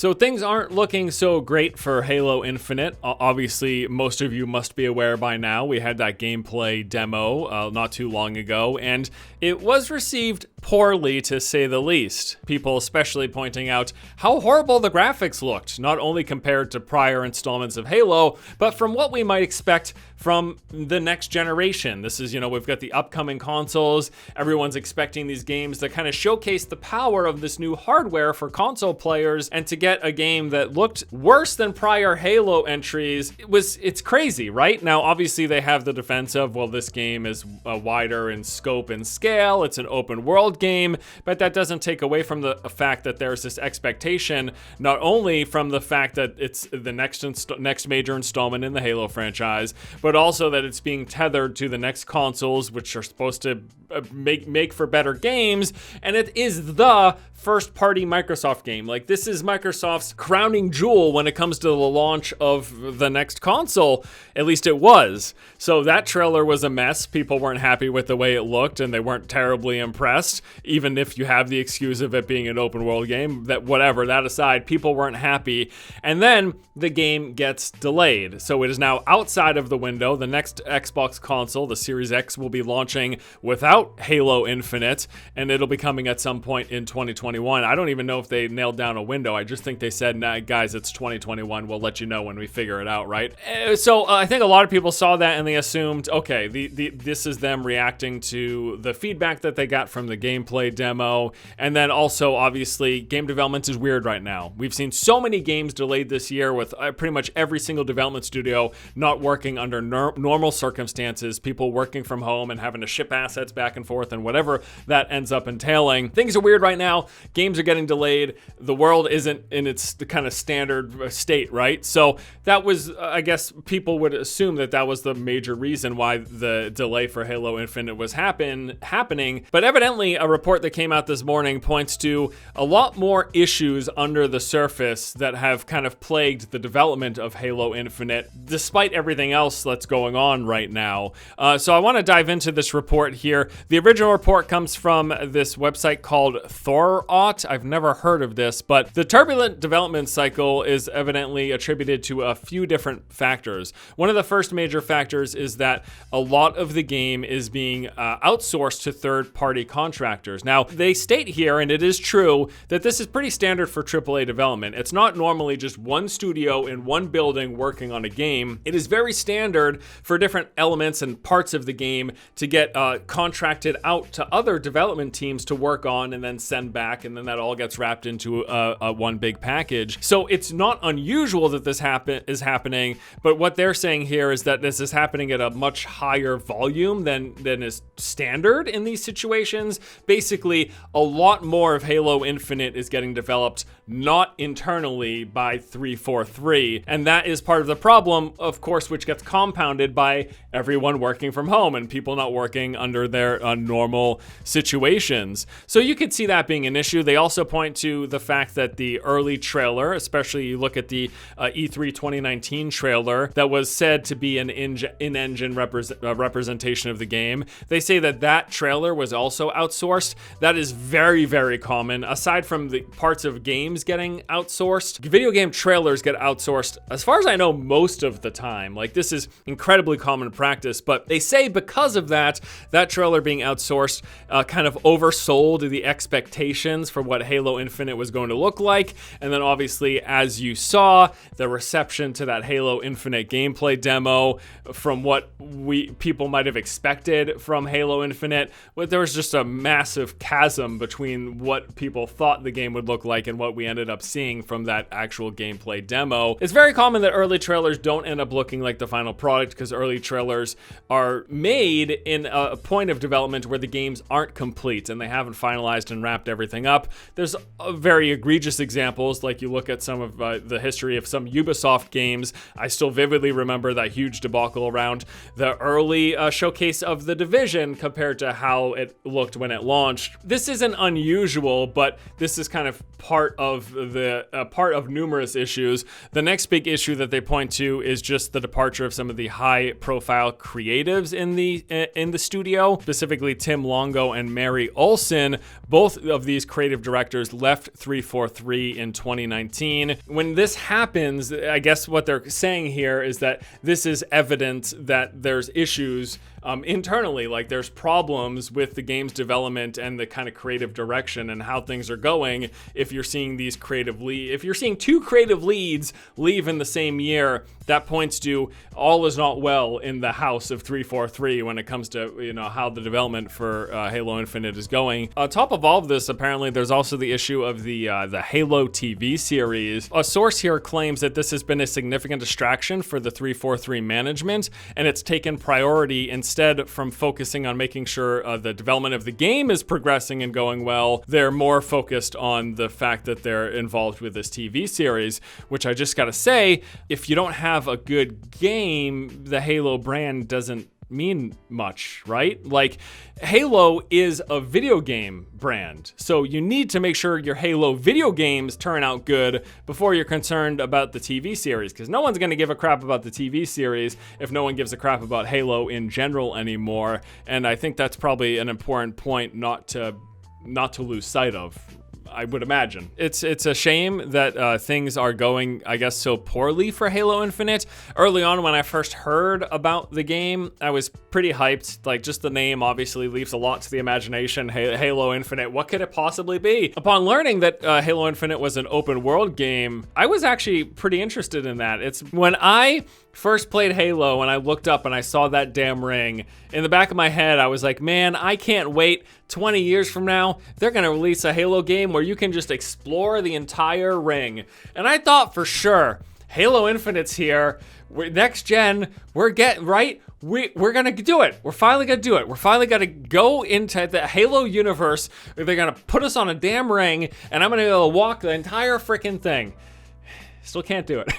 So things aren't looking so great for Halo Infinite. Obviously, most of you must be aware by now. We had that gameplay demo not too long ago, and it was received poorly, to say the least. People especially pointing out how horrible the graphics looked, not only compared to prior installments of Halo, but from what we might expect from the next generation. This is, we've got the upcoming consoles. Everyone's expecting these games to kind of showcase the power of this new hardware for console players, and to get a game that looked worse than prior Halo entries, it's crazy, right? Now, obviously they have the defense of, well, this game is wider in scope and scale, it's an open world game, but that doesn't take away from the fact that there's this expectation, not only from the fact that it's the next major installment in the Halo franchise, but also that it's being tethered to the next consoles, which are supposed to make for better games, and it is the first-party Microsoft game. Like, this is Microsoft's crowning jewel when it comes to the launch of the next console. At least it was. So that trailer was a mess. People weren't happy with the way it looked, and they weren't terribly impressed. Even if you have the excuse of it being an open-world game, that aside, people weren't happy. And then the game gets delayed. So it is now outside of the window. The next Xbox console, the Series X, will be launching without Halo Infinite, and it'll be coming at some point in 2021. I don't even know if they nailed down a window. I just think they said, nah, guys, it's 2021. We'll let you know when we figure it out, right? So I think a lot of people saw that and they assumed, okay, this is them reacting to the feedback that they got from the gameplay demo. And then also, obviously, game development is weird right now. We've seen so many games delayed this year with pretty much every single development studio not working under normal circumstances, people working from home and having to ship assets back and forth and whatever that ends up entailing. Things are weird right now. Games are getting delayed. The world isn't in its kind of standard state, right? So that was, I guess, people would assume that was the major reason why the delay for Halo Infinite was happening. But evidently, a report that came out this morning points to a lot more issues under the surface that have kind of plagued the development of Halo Infinite, despite everything else that's going on right now. So I want to dive into this report here. The original report comes from this website called Thorot. I've never heard of this, but the turbulent development cycle is evidently attributed to a few different factors. One of the first major factors is that a lot of the game is being outsourced to third-party contractors. Now, they state here, and it is true, that this is pretty standard for AAA development. It's not normally just one studio in one building working on a game. It is very standard for different elements and parts of the game to get contracted out to other development teams to work on and then send back, and then that all gets wrapped into a one big package. So it's not unusual that this is happening, but what they're saying here is that this is happening at a much higher volume than is standard in these situations. Basically, a lot more of Halo Infinite is getting developed not internally by 343, and that is part of the problem, of course, which gets compounded by everyone working from home and people not working under their normal situations. So you could see that being an issue. They also point to the fact that the early trailer, especially you look at the E3 2019 trailer that was said to be an in-engine representation of the game, they say that trailer was also outsourced. That is very, very common. Aside from the parts of games getting outsourced, video game trailers get outsourced, as far as I know, most of the time. Like, this is incredibly common practice, but they say because of that trailer being outsourced kind of oversold the expectations for what Halo Infinite was going to look like. And then obviously, as you saw, the reception to that Halo Infinite gameplay demo, from what people might have expected from Halo Infinite, but there was just a massive chasm between what people thought the game would look like and what we ended up seeing from that actual gameplay demo. It's very common that early trailers don't end up looking like the final product because early trailers are made in a point of development where the games aren't complete and they haven't finalized and wrapped everything up. There's very egregious examples, like you look at some of the history of some Ubisoft games. I still vividly remember that huge debacle around the early showcase of The Division compared to how it looked when it launched. This isn't unusual, but this is kind of part of part of numerous issues. The next big issue that they point to is just the departure of some of the high-profile creatives in the studio, specifically Tim Longo and Mary Olson. Both of these creative directors left 343 in 2019. When this happens, I guess what they're saying here is that this is evidence that there's issues internally, like there's problems with the game's development and the kind of creative direction and how things are going. If you're seeing if you're seeing two creative leads leave in the same year, that points to all is not well in the house of 343 when it comes to how the development for Halo Infinite is going. On top of all of this, apparently there's also the issue of the Halo TV series. A source here claims that this has been a significant distraction for the 343 management, and it's taken priority instead from focusing on making sure the development of the game is progressing and going well. They're more focused on the fact that they're involved with this TV series, which I just gotta say, if you don't have a good game, the Halo brand doesn't mean much, right? Like, Halo is a video game brand, so you need to make sure your Halo video games turn out good before you're concerned about the TV series, because no one's going to give a crap about the TV series if no one gives a crap about Halo in general anymore. And I think that's probably an important point not to lose sight of, I would imagine. It's a shame that things are going, I guess, so poorly for Halo Infinite. Early on, when I first heard about the game, I was pretty hyped. Like, just the name obviously leaves a lot to the imagination. Halo Infinite, what could it possibly be? Upon learning that Halo Infinite was an open world game, I was actually pretty interested in that. It's when I first played Halo and I looked up and I saw that damn ring, in the back of my head I was like, man, I can't wait 20 years from now, they're gonna release a Halo game where you can just explore the entire ring. And I thought for sure, Halo Infinite's here, next gen, we're gonna do it. We're finally gonna do it. We're finally gonna go into the Halo universe. They're gonna put us on a damn ring, and I'm gonna be able to walk the entire freaking thing. Still can't do it.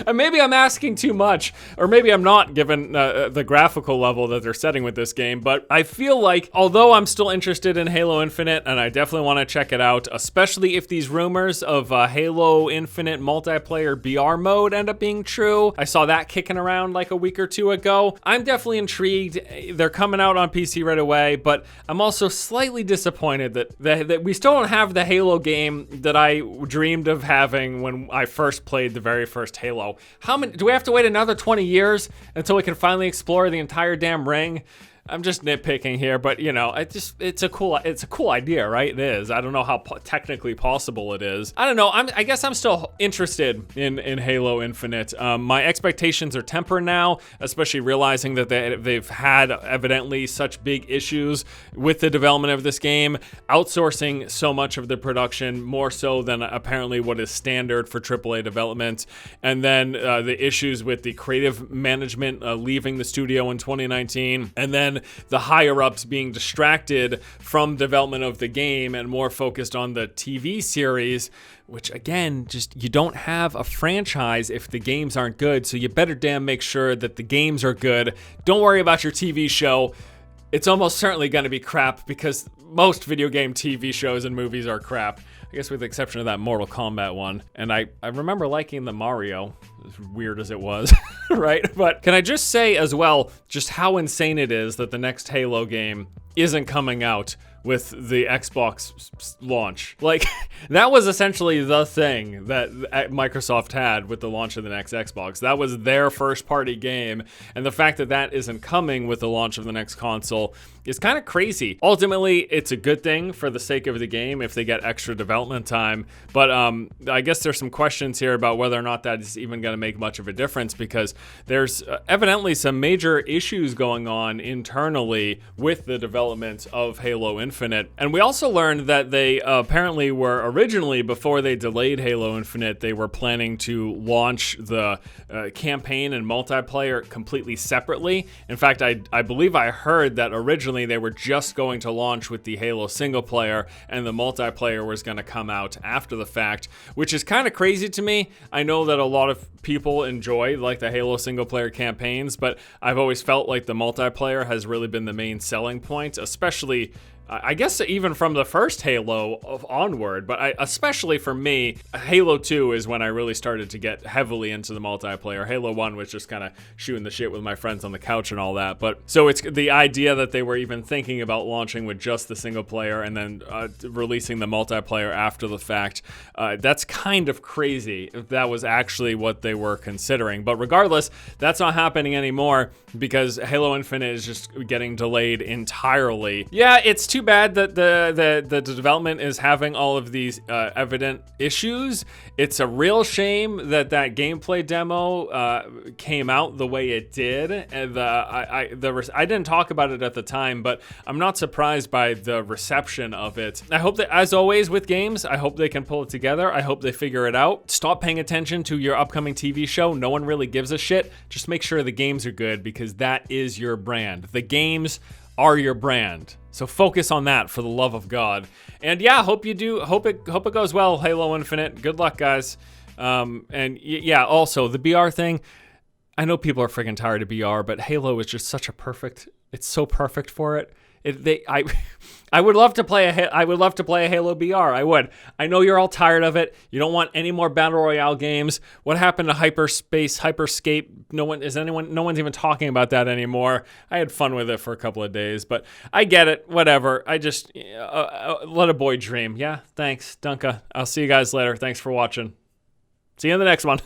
And maybe I'm asking too much, or maybe I'm not, given the graphical level that they're setting with this game, but I feel like, although I'm still interested in Halo Infinite, and I definitely want to check it out, especially if these rumors of Halo Infinite multiplayer BR mode end up being true. I saw that kicking around like a week or two ago. I'm definitely intrigued. They're coming out on PC right away, but I'm also slightly disappointed that we still don't have the Halo game that I dreamed of having when I first played the very first Halo. How many do we have to wait another 20 years until we can finally explore the entire damn ring? I'm just nitpicking here, but it's a cool idea, right? It is. I don't know how technically possible it is. I don't know. I guess I'm still interested in Halo Infinite. My expectations are tempered now, especially realizing that they've had evidently such big issues with the development of this game, outsourcing so much of the production, more so than apparently what is standard for AAA development, and then the issues with the creative management leaving the studio in 2019, and then the higher-ups being distracted from development of the game and more focused on the TV series, which again, just, you don't have a franchise if the games aren't good, so you better damn make sure that the games are good. Don't worry about your TV show. It's almost certainly going to be crap, because most video game TV shows and movies are crap. I guess with the exception of that Mortal Kombat one. And I remember liking the Mario, as weird as it was, right? But can I just say as well, just how insane it is that the next Halo game isn't coming out with the Xbox launch. Like, that was essentially the thing that Microsoft had with the launch of the next Xbox. That was their first party game, and the fact that that isn't coming with the launch of the next console is kind of crazy. Ultimately, it's a good thing for the sake of the game if they get extra development time, but I guess there's some questions here about whether or not that is even going to make much of a difference, because there's evidently some major issues going on internally with the development of Halo Infinite. And we also learned that they apparently were originally, before they delayed Halo Infinite, they were planning to launch the campaign and multiplayer completely separately. In fact, I believe I heard that originally they were just going to launch with the Halo single player, and the multiplayer was going to come out after the fact, which is kind of crazy to me. I know that a lot of people enjoy like the Halo single player campaigns, but I've always felt like the multiplayer has really been the main selling point, especially I guess even from the first Halo onward, but especially for me, Halo 2 is when I really started to get heavily into the multiplayer. Halo 1 was just kind of shooting the shit with my friends on the couch and all that. But so it's the idea that they were even thinking about launching with just the single player and then releasing the multiplayer after the fact. That's kind of crazy if that was actually what they were considering. But regardless, that's not happening anymore because Halo Infinite is just getting delayed entirely. Yeah, it's too bad that the development is having all of these evident issues. It's a real shame that gameplay demo came out the way it did. And I didn't talk about it at the time, but I'm not surprised by the reception of it. I hope that, as always with games, I hope they can pull it together. I hope they figure it out. Stop paying attention to your upcoming TV show. No one really gives a shit. Just make sure the games are good because that is your brand. The games are your brand. So focus on that for the love of God. And yeah, hope you do. Hope it goes well, Halo Infinite. Good luck, guys. Yeah, also the BR thing. I know people are freaking tired of BR, but Halo is just such a perfect. It's so perfect for it. I would love to play a Halo BR. I would. I know you're all tired of it. You don't want any more battle royale games. What happened to Hyperscape? No one's even talking about that anymore. I had fun with it for a couple of days, but I get it. Whatever. I just let a boy dream. Yeah. Thanks, Dunka. I'll see you guys later. Thanks for watching. See you in the next one.